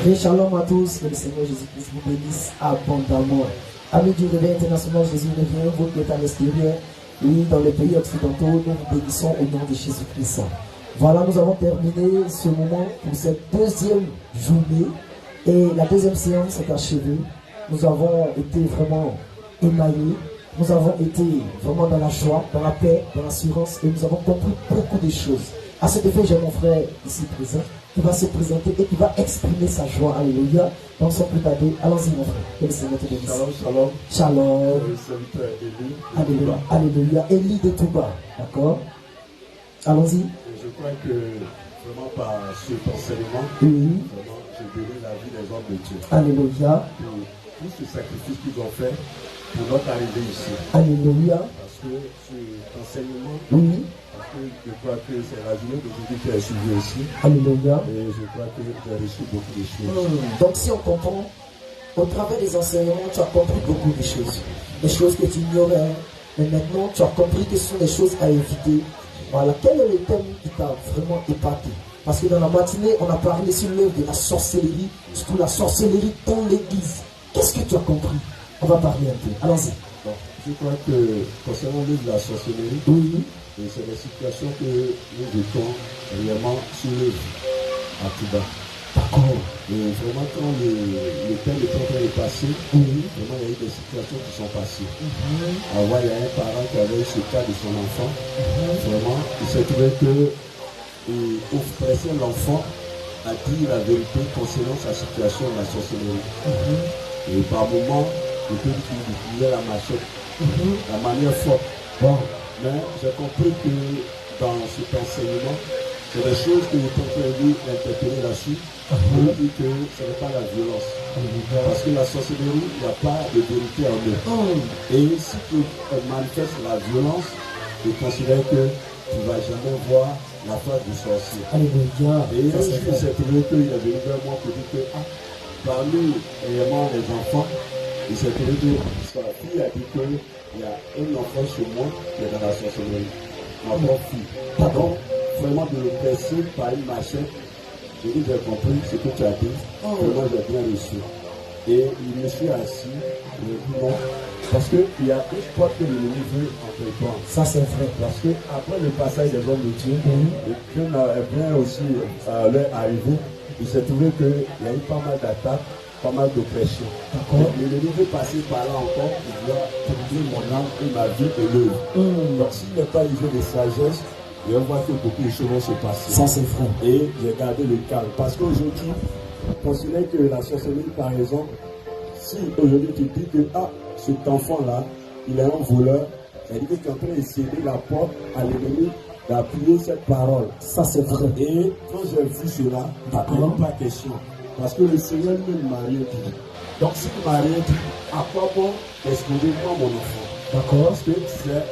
Et shalom à tous, que le Seigneur Jésus-Christ vous bénisse abondamment. Amis du Réveil International, Jésus revient, vous qui êtes à l'extérieur, oui, dans les pays occidentaux, nous vous bénissons au nom de Jésus-Christ. Voilà, nous avons terminé ce moment pour cette deuxième journée et la deuxième séance est achevée. Nous avons été vraiment émaillés, nous avons été vraiment dans la joie, dans la paix, dans l'assurance et nous avons compris beaucoup de choses. À cet effet, j'ai mon frère ici présent qui va se présenter et qui va exprimer sa joie. Alléluia. Donc, sans plus tarder, allons-y, mon frère. Que le Seigneur te bénisse. Shalom, shalom. Shalom. Serviteur Élie. Alléluia. Alléluia. Élie de Touba. D'accord. Allons-y. Je crois que vraiment par cet enseignement, Oui. vraiment, j'ai donné la vie des hommes de Dieu. Alléluia. Pour tout ce sacrifice qu'ils ont fait pour notre arrivée ici. Alléluia. Parce que cet enseignement, Oui. parce que je crois que c'est la journée d'aujourd'hui qui a suivi aussi. Alléluia. Et je crois que j'ai reçu beaucoup de choses. Donc, si on comprend, au travers des enseignements, tu as compris beaucoup de choses. Des choses que tu ignorais. Mais maintenant, tu as compris que ce sont des choses à éviter. Voilà. Quel est le thème qui t'a vraiment épaté? Parce que dans la matinée, on a parlé sur l'œuvre de la sorcellerie, surtout la sorcellerie dans l'église. Qu'est-ce que tu as compris? On va parler un peu. Allons-y. Bon, je crois que concernant l'œuvre de la sorcellerie, Oui. et c'est des situations que nous étions réellement sur l'œuvre à Touba. D'accord. Et vraiment, quand le temps est en train de passer, Oui. vraiment, il y a eu des situations qui sont passées. Avant, il y a un parent qui avait eu ce cas de son enfant. Vraiment, il s'est trouvé que il pressait l'enfant à dire la vérité concernant sa situation de la sorcellerie. Et par moments, il peut dire qu'il utilisait la machette, la manière forte. Bon. Mais j'ai compris que dans cet enseignement, c'est des choses que je peux interpréter là-dessus. Je dis que ce n'est pas la violence. Parce que la sorcellerie, il n'y a pas de vérité en eux. Et si tu manifestes la violence, je considère que tu ne vas jamais voir la face du sorcier. Alléluia. Et un jour, il s'est trouvé qu'il est venu vers moi pour dire que parmi réellement les enfants, il s'est trouvé que sa fille a dit qu'il y a un enfant chez moi qui est dans la sorcellerie. Ma propre fille. Donc, vraiment de le presser par une machette. J'ai dit, j'ai compris ce que tu as dit. Vraiment, j'ai bien reçu. Et il me suis assis. Je dit non. Parce qu'il y a une porte que l'ennemi veut entre toi. Ça, c'est vrai. Parce que après le passage des hommes de Dieu, et que bien aussi à leur arrivée, il s'est trouvé qu'il y a eu pas mal d'attaques, pas mal d'oppression. Mais l'ennemi veut passer par là encore pour pouvoir trouver mon âme et ma vie et l'œuvre. Donc s'il n'est pas usé de sagesse, et on voit que beaucoup de choses vont se passer. Ça, c'est vrai. Et j'ai gardé le calme. Parce qu'aujourd'hui, considère que la sorcellerie, par exemple, si aujourd'hui tu dis que cet enfant-là, il est un voleur, ça veut dire que tu es en train de céder la porte à l'ennemi d'appuyer cette parole. Ça, c'est vrai. Et quand j'ai vu cela, il n'y a pas question. Parce que le Seigneur ne m'a rien dit. Donc s'il ne m'a rien dit, à quoi bon exposer moi mon enfant? D'accord. Parce que c'est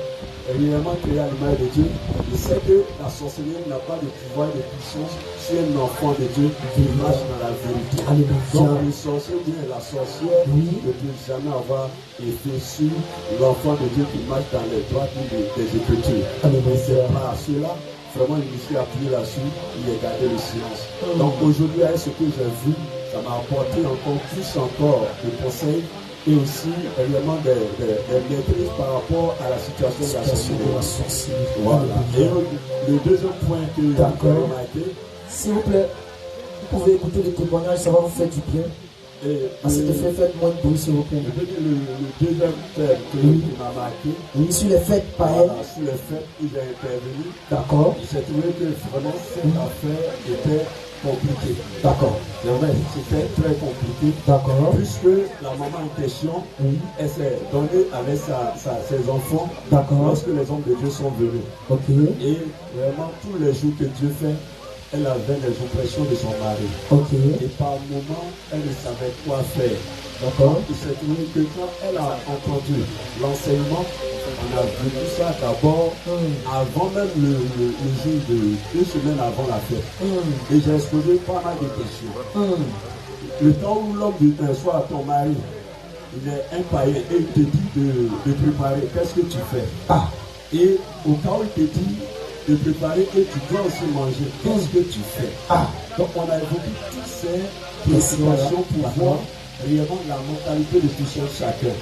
réellement créé à l'image de Dieu. Il sait que la sorcellerie n'a pas de pouvoir de puissance sur un enfant de Dieu qui marche dans la vérité. Alléluia. Donc le sorcier ou bien la sorcière ne peut jamais avoir effet sur l'enfant de Dieu qui marche dans les droits des Écritures. Et c'est par cela, vraiment, je me suis appuyé là-dessus, il a gardé le silence. Donc aujourd'hui, avec ce que j'ai vu, ça m'a apporté encore plus de conseils et aussi évidemment des maîtrises par rapport à la situation de la sorcellerie. Voilà. Et le deuxième point que j'ai remarqué, s'il vous plaît, vous pouvez écouter les témoignages, ça va vous faire du bien. À cet effet, faites moins de bruit, s'il vous plaît. Le deuxième thème qui m'a marqué, oui, sur les fêtes pareilles. Sur les fêtes où j'ai intervenu, d'accord. Il s'est trouvé que vraiment cette affaire était compliquée. D'accord. C'est vrai, c'était très compliqué. D'accord. Puisque la maman en question, elle s'est donnée avec ses enfants. D'accord. Lorsque les hommes de Dieu sont venus. Ok. Et vraiment, tous les jours que Dieu fait, elle avait les oppressions de son mari. Ok. Et par moment, elle ne savait quoi faire. D'accord. Il s'est trouvé que quand elle a entendu l'enseignement, on a vu ça d'abord avant même le jour de 2 semaines avant la fête. Et j'ai exposé pas mal de questions. Le temps où l'homme soit ton mari, il est un païen et il te dit de préparer, qu'est-ce que tu fais? Et au cas où il te dit de préparer et tu dois aussi manger, qu'est-ce que tu fais? Donc on a évoqué toutes ces préoccupation pour voir réellement la mentalité de tout chacun.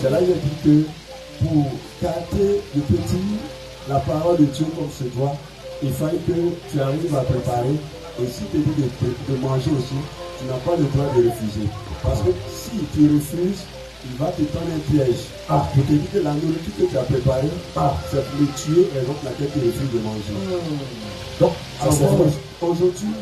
C'est là que je dis que pour garder le petit, la parole de Dieu comme se doit, il fallait que tu arrives à préparer. Et si tu dis de manger aussi, tu n'as pas le droit de refuser. Parce que si tu refuses, il va te tendre un piège. Pour te dire que la nourriture que tu as préparée, c'est pour le tuer, et donc laquelle tu refuses de manger. Donc, aujourd'hui,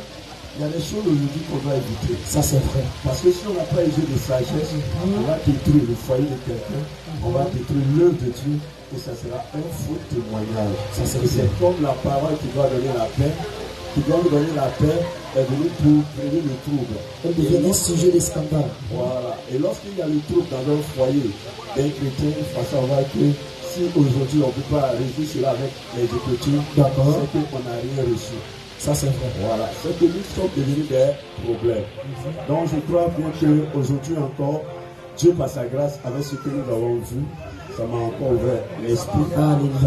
il y a des choses aujourd'hui qu'on doit éviter. Ça, c'est vrai. Parce que si on n'a pas les yeux de sagesse, on va détruire le foyer de quelqu'un, on va détruire l'œuvre de Dieu, et ça sera un faux témoignage. C'est comme la parole qui doit donner la paix, qui doit nous donner la paix, est venue pour créer le trouble. Elle devient un sujet de scandale. Voilà. Et lorsqu'il y a le trouble dans un foyer d'un chrétien, il faut savoir que si aujourd'hui on ne peut pas résoudre cela avec les Écritures, c'est qu'on n'a rien reçu. Ça, c'est vrai. Voilà. C'est que nous sommes devenus des problèmes. Donc je crois bien qu'aujourd'hui encore, Dieu par sa grâce, avec ce que nous avons vu, ça m'a encore ouvert l'esprit, ça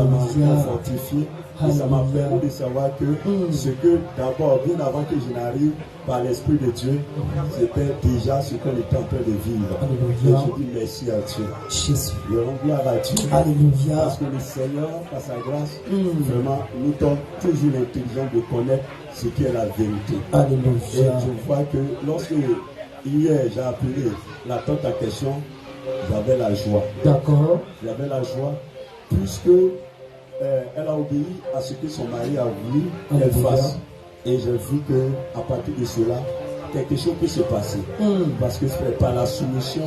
m'a encore fortifié. Et ça m'a permis de savoir que ce que d'abord, bien avant que je n'arrive par l'Esprit de Dieu, c'était déjà ce qu'on était en train de vivre. Alléluia. Et je dis merci à Dieu. Jésus. Je rends gloire à Dieu. Alléluia. Parce que le Seigneur, par sa grâce, vraiment nous donne toujours l'intelligence de connaître ce qui est la vérité. Alléluia. Et je vois que lorsque hier j'ai appelé la tante à question, j'avais la joie. D'accord. J'avais la joie puisque elle a obéi à ce que son mari a voulu qu'elle fasse. Et j'ai vu qu'à partir de cela, quelque chose peut se passer. Parce que c'est par la soumission,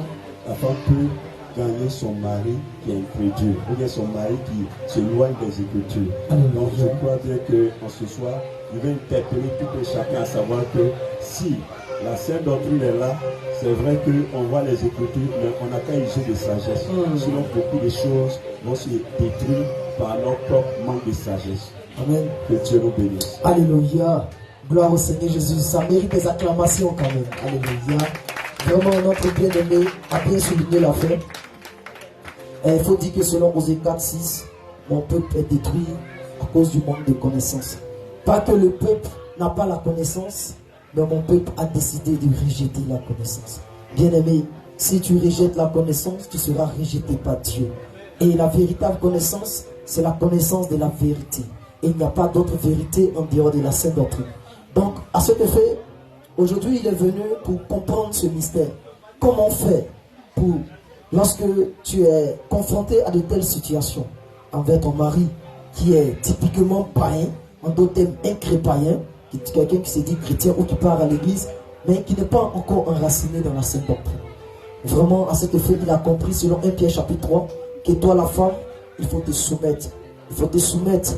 la femme peut gagner son mari qui est incrédule, ou bien son mari qui s'éloigne des Écritures. Donc je crois bien qu'en ce soir, je vais interpeller tout et chacun à savoir que si la sainte doctrine est là, c'est vrai qu'on voit les Écritures, mais on n'a qu'à user de sagesse. Sinon, beaucoup de choses vont se détruire par notre propre manque de sagesse. Amen. Que Dieu nous bénisse. Alléluia. Gloire au Seigneur Jésus. Ça mérite des acclamations quand même. Alléluia. Vraiment, notre bien-aimé a bien souligné la fin. Il faut dire que selon Osée 4:6, mon peuple est détruit à cause du manque de connaissance. Pas que le peuple n'a pas la connaissance, mais mon peuple a décidé de rejeter la connaissance. Bien-aimé, si tu rejettes la connaissance, tu seras rejeté par Dieu. Et la véritable connaissance, c'est la connaissance de la vérité. Et il n'y a pas d'autre vérité en dehors de la sainte doctrine. Donc, à cet effet, aujourd'hui, il est venu pour comprendre ce mystère. Comment faire pour, lorsque tu es confronté à de telles situations, envers ton mari, qui est typiquement païen, en d'autres termes, incrépaïen, quelqu'un qui se dit chrétien ou qui part à l'église, mais qui n'est pas encore enraciné dans la sainte doctrine. Vraiment, à cet effet, il a compris, selon 1 Pierre chapitre 3, que toi, la femme, il faut te soumettre. Il faut te soumettre,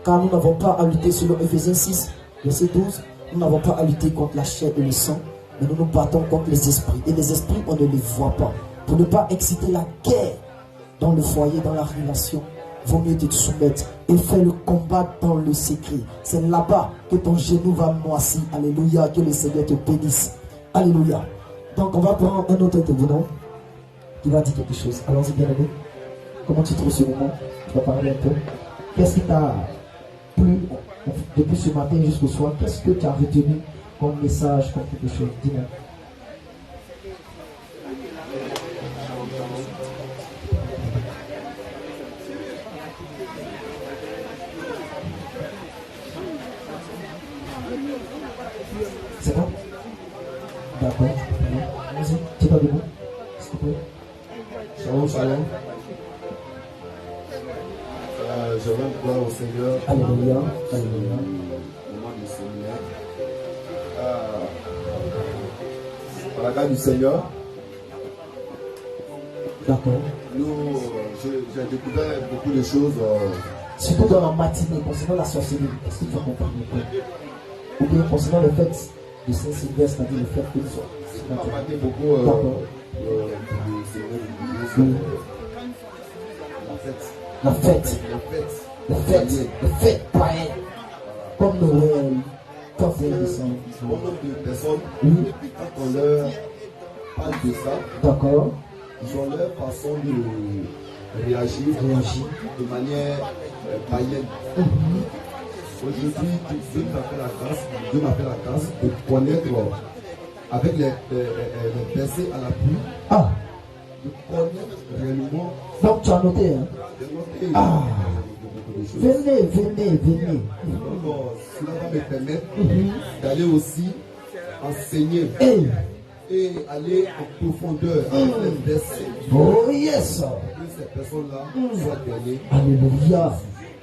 car nous n'avons pas à lutter, selon Ephésiens 6, verset 12, nous n'avons pas à lutter contre la chair et le sang, mais nous nous battons contre les esprits. Et les esprits, on ne les voit pas. Pour ne pas exciter la guerre dans le foyer, dans la relation, vaut mieux te soumettre et faire le combat dans le secret. C'est là-bas que ton genou va moissir. Alléluia, que le Seigneur te bénisse. Alléluia. Donc on va prendre un autre intervenant qui va dire quelque chose. Allons-y, bien-aimé. Comment tu trouves ce moment? Tu vas parler un peu. Qu'est-ce qui t'a plu depuis ce matin jusqu'au soir? Qu'est-ce que tu as retenu comme message, comme quelque chose? Dis-moi. C'est bon? D'accord. Vas-y, tu pas debout, s'il te plaît. Shalom, shalom. Je rends gloire au Seigneur. Alléluia. Alléluia. Au nom du Seigneur. Par la grâce du Seigneur. D'accord. J'ai découvert beaucoup de choses. Surtout dans la matinée, concernant la sorcellerie. Est-ce que tu as compris? Ou bien concernant le fait de Saint-Sylvestre, c'est-à-dire le fait que nous sommes. On a parlé beaucoup du Seigneur. La fête. La fête païenne. Comme Noël. Quand c'est décembre. Beaucoup de personnes, quand on leur parle de ça, d'accord, ils ont leur façon de réagir de manière païenne. Aujourd'hui, Dieu m'a fait la grâce de connaître avec les versets à l'appui, de connaître réellement. Donc tu as noté, hein? De noter. Venez. Donc, cela va me permettre d'aller aussi enseigner et aller en profondeur avec les versets. Oh yes! Que ces personnes-là soient gagnées. Alléluia.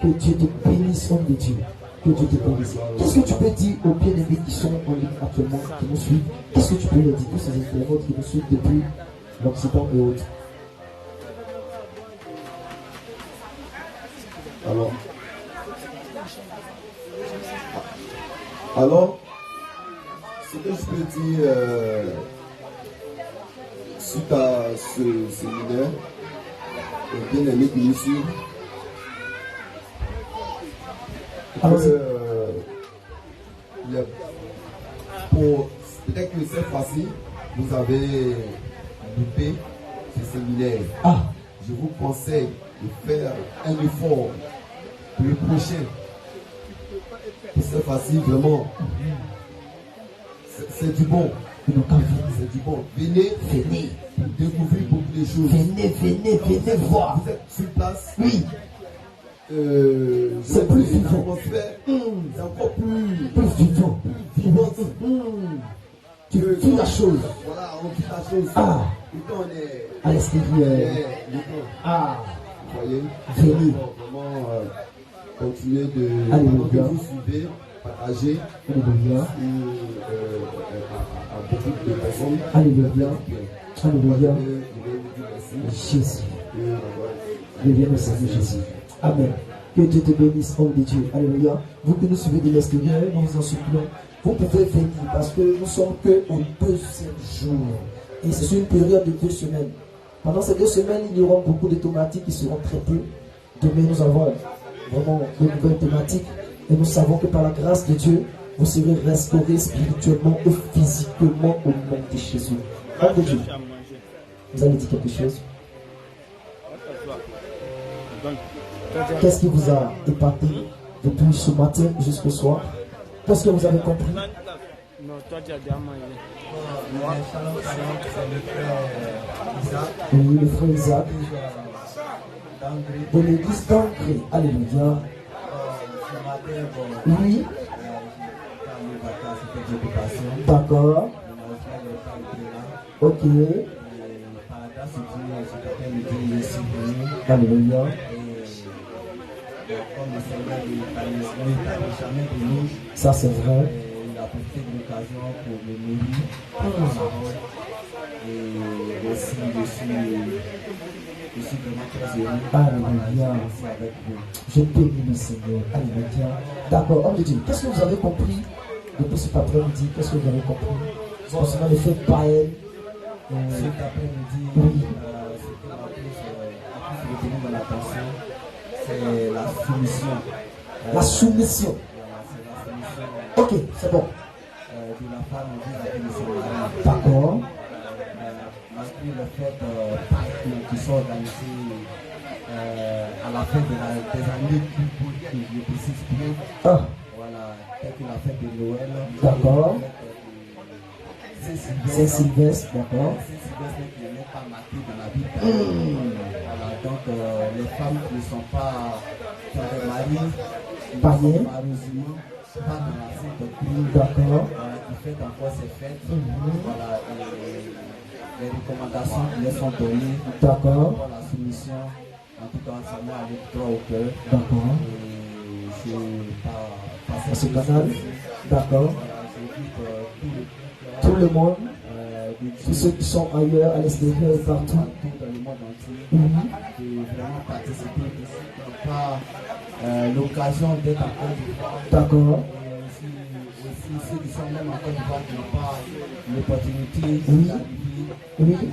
Que Dieu te bénisse, homme de Dieu. Que Dieu te bénisse. Qu'est-ce que tu peux dire aux bien-aimés qui sont en ligne actuellement, qui nous suivent? Qu'est-ce que tu peux leur dire, tous ces internautes qui nous suivent depuis l'Occident et autres? Alors, ce que je peux dire suite à ce séminaire, aux bien-aimés qui nous suivent, peut-être que cette fois-ci, vous avez loupé ce séminaire. Je vous conseille de faire un effort pour le prochain. Pour cette fois-ci, vraiment, c'est du bon. C'est du bon. Venez découvrir beaucoup de choses. Venez voir. Vous êtes sur place. Oui. C'est plus vivant. C'est encore plus vivant. Tu vis la chose. Voilà, on vit la chose. Et quand on est à l'extérieur. Vous voyez. Venez. Vraiment continuer de vous suivre, partager à beaucoup de personnes. Alléluia. Jésus. Je viens au Seigneur Jésus. Amen. Que Dieu te bénisse, homme de Dieu. Alléluia. Vous qui nous suivez de l'extérieur, nous vous en supplions. Vous pouvez venir parce que nous sommes que au 2e jour. Et c'est une période de 2 semaines. Pendant ces 2 semaines, il y aura beaucoup de thématiques qui seront traitées. Demain, nous avons vraiment de nouvelles thématiques. Et nous savons que par la grâce de Dieu, vous serez restaurés spirituellement et physiquement au nom de Jésus. Homme de Dieu, vous allez dire quelque chose? Qu'est-ce qui vous a épaté depuis ce matin jusqu'au soir? Qu'est-ce que vous avez compris? Non, toi tu as déjà mangé. Oui, le frère Isaac. De l'église d'Ancré. Alléluia. Oui. D'accord. Ok. Alléluia. Ça c'est vrai. Il a profité de l'occasion pour me nourrir. Et aussi, je suis vraiment très heureux. Alléluia. Avec vous. Je bénis le Seigneur. Alléluia. D'accord, homme de Dieu, qu'est-ce que vous avez compris depuis cet après-midi? Qu'est-ce que vous avez compris concernant les fêtes païennes? Cet après-midi, oui. Ce qui m'a plus retenu dans l'attention, c'est la soumission. La soumission. Ok, c'est bon. De la femme vis-à-vis de son mari. D'accord. Malgré le fait qui sont organisés à la fin des années qui je précise bien. Voilà, tel que la fête de Noël. D'accord. Saint-Sylvestre. D'accord. Saint-Sylvestre qui n'est pas marqué dans la Bible. Voilà, donc les femmes qui ne sont pas dans les maris, malheureusement, pas dans la Sainte Doctrine. D'accord. Qui fait encore ces fêtes. Voilà, les recommandations qui leur sont données. D'accord. Pour la soumission, en tout cas, ça m'a allé droit au cœur. D'accord. Et je passe ce canal. D'accord. Tout le monde, tous ceux qui sont ailleurs, à l'extérieur, partout. Dans le monde entier, de vraiment participer ici, qui n'ont pas l'occasion d'être en Côte d'Ivoire. D'accord. Aussi ceux qui sont même en Côte d'Ivoire qui n'ont pas l'opportunité d'arriver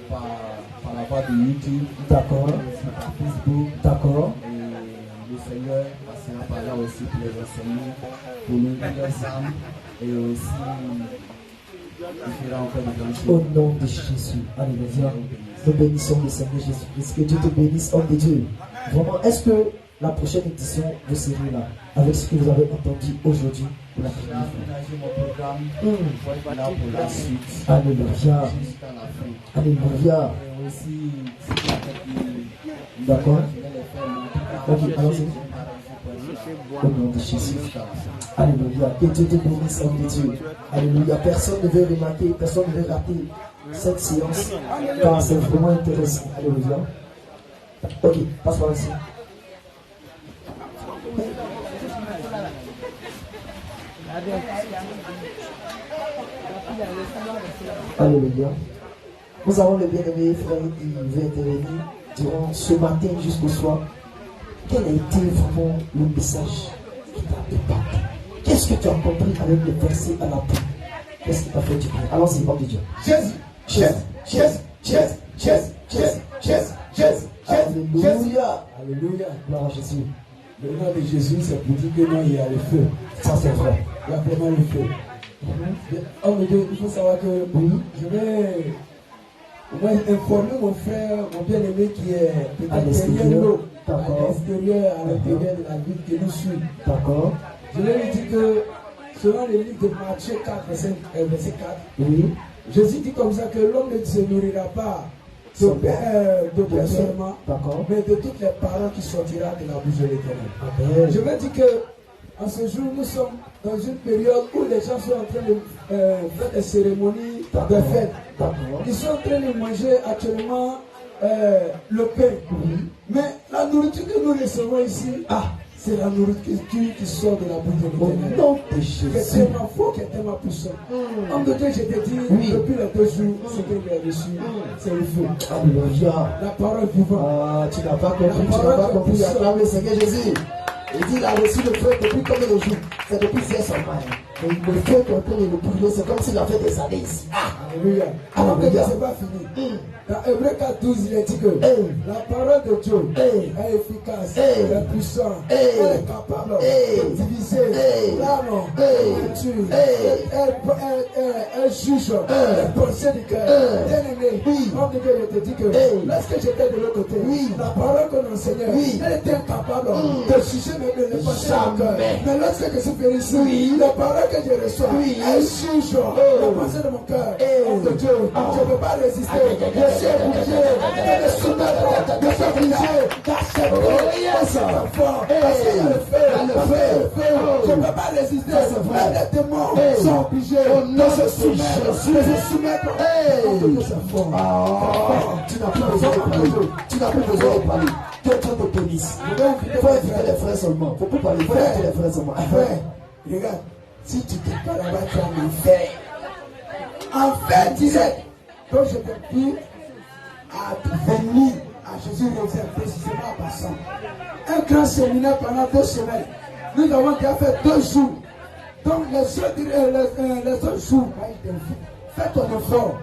par la voie de YouTube. D'accord. Par Facebook. D'accord. Et le Seigneur passera par là aussi pour les enseigner, pour nous leurs âmes et aussi. Au nom de Jésus, alléluia. Nous bénissons le Seigneur Jésus-Christ. Que Dieu te bénisse, homme de Dieu. Vraiment, est-ce que la prochaine édition, vous serez là avec ce que vous avez entendu aujourd'hui? pour la aménager mon programme pour être là pour la suite. Alléluia. Jusqu'à la fin. Alléluia. Et aussi, si quelqu'un D'accord. je vais les faire monter. Ok, allons-y. Au nom de Jésus. Alléluia. Que Dieu te bénisse, homme de Dieu. Alléluia. Personne ne veut remarquer, personne ne veut rater cette séance, car c'est vraiment intéressant. Alléluia. Ok, passe par ici. Alléluia. Nous avons le bien-aimé frère qui veut intervenir durant ce matin jusqu'au soir. Quel a été vraiment le message qui t'a impacté? Qu'est-ce que tu as compris avec le verset à la fin? Qu'est-ce qui t'a fait du bien? Allons-y, homme de Dieu. Alléluia. Alléluia. Gloire à Jésus. Le nom de Jésus, c'est pour dire que non, il y a le feu. Ça, c'est vrai. Il y a vraiment le feu. Homme de Dieu, il faut savoir que Oui. je vais informer mon frère, mon bien-aimé qui est À peut-être l'extérieur. derrière l'eau, à D'accord. l'extérieur, à l'intérieur de la ville que nous suivons. D'accord. Je vais lui dire que selon le livre de Matthieu 4, verset 4, Oui. Jésus dit comme ça que l'homme ne se nourrira pas de pain seulement, D'accord. mais de toutes les paroles qui sortiront de la bouche de l'Éternel. Amen. Je vais dire que en ce jour, nous sommes dans une période où les gens sont en train de faire des cérémonies de fête. D'accord. Ils sont en train de manger actuellement le pain. Mais la nourriture que nous recevons ici, c'est la nourriture qui sort de la bouche de Au l'Éternel. nom de Qui est Jésus. tellement fort, qui est tellement puissant. Homme de Dieu, je te dis, Oui. depuis les 2 jours, ce que j'ai reçu, c'est le feu. Alléluia. La parole vivante. Ah, tu n'as pas compris, tu n'as pas compris. Acclame le Seigneur Jésus. Il dit, il a reçu le feu depuis combien de jours? C'est depuis hier seulement. Et le feu qui est en train de le brûler, c'est comme s'il a fait des années ici. Alléluia. Alors que Alléluia. ce n'est pas fini. Dans Hébreu 4, 12, il est dit que Hey. la parole de Dieu Hey. est efficace, Hey. elle est puissante, Hey. elle est capable Hey. de diviser Hey. l'âme, Hey. la nature, Hey. elle juge les pensées du cœur. Bien aimé, Oui. homme de Dieu, je te dis que Hey. lorsque j'étais de l'autre côté, Oui. la parole que l'enseignait, Oui. elle était incapable de juger même les pensées du cœur. Jamais. Mais lorsque je suis venu ici, Oui. les paroles que je reçois, Oui. elles jugent les pensées de mon cœur. Hey. Homme de Dieu, je ne peux pas résister. Je suis obligé de me soumettre, de s'obliger, d'accepter. Parce que c'est fort. Parce qu'il y a le feu. Je ne peux pas résister. Même les démons sont obligés de se soumettre. Homme de Dieu, c'est fort. Tu n'as plus besoin de parler. Tu n'as plus besoin de parler. Que Dieu te bénisse. Il faut inviter les frères seulement. Il ne faut plus parler. Il faut inviter les frères seulement. Frère, regarde, si tu te parles là-bas, tu as l'enfer. Enfer direct. Donc je t'invite à venir à Jésus réserve précisément à passant. Un grand séminaire pendant 2 semaines. Nous avons déjà fait 2 jours. Donc les autres jours, fais ton effort.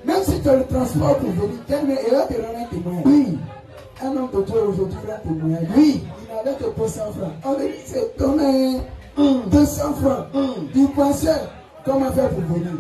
Même si tu as le transport pour venir, et là tu rends un témoin. Oui. Un homme de Dieu aujourd'hui rend témoin. Oui. Il n'avait que 200 francs. On lui dit c'est donné 200 francs. Il pensait comment faire pour venir.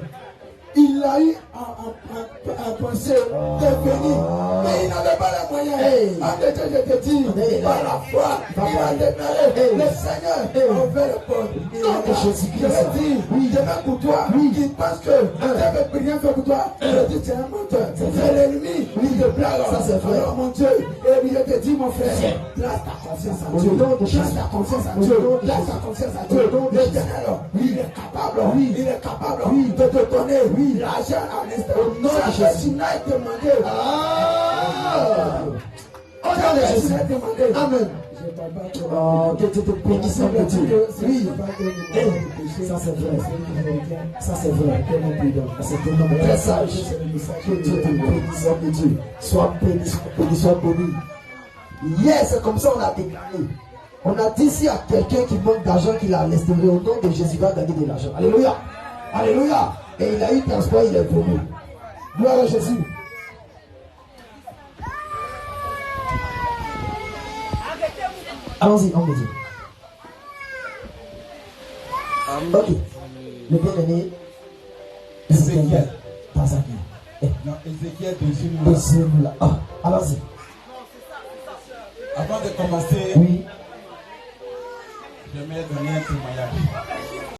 Il a eu en pensée de venir, mais il n'avait pas les moyens. En Dieu, je te dis, par la foi, il a déclaré, le Seigneur envers le peuple. Je le dis, je vais pour toi, qui pense que je ne peux rien faire pour toi. Je dis, c'est un menteur, c'est l'ennemi, il te blague. Ça, c'est vrai. Alors, mon Dieu, et je te dis, mon frère, place ta confiance en Dieu. Place ta confiance en Dieu. Place ta confiance en Dieu. L'Éternel, il est capable, il est capable de te donner l'argent à l'instant. Non, Jésus n'a été demandé. Amen. Que Dieu te bénisse, homme de Dieu. Oui. Ça c'est vrai. Ça c'est vrai. C'est un homme très sage. Que Dieu te bénisse, homme de Dieu. Sois béni, sois béni. Hier, c'est comme ça on a déclaré. On a dit s'il y a quelqu'un qui manque d'argent, qu'il a à l'extérieur, au nom de Jésus, va gagner de l'argent. Alléluia. Alléluia. Et il a eu transport, il est venu. Gloire à Jésus. Allons-y, homme de Dieu. Ok. Le bien-aimé, Ézéchiel, Tanzanie. Non, Ézéchiel de Deuxième là. Ah, allons-y. Avant de commencer, Oui. j'aimerais donner un témoignage.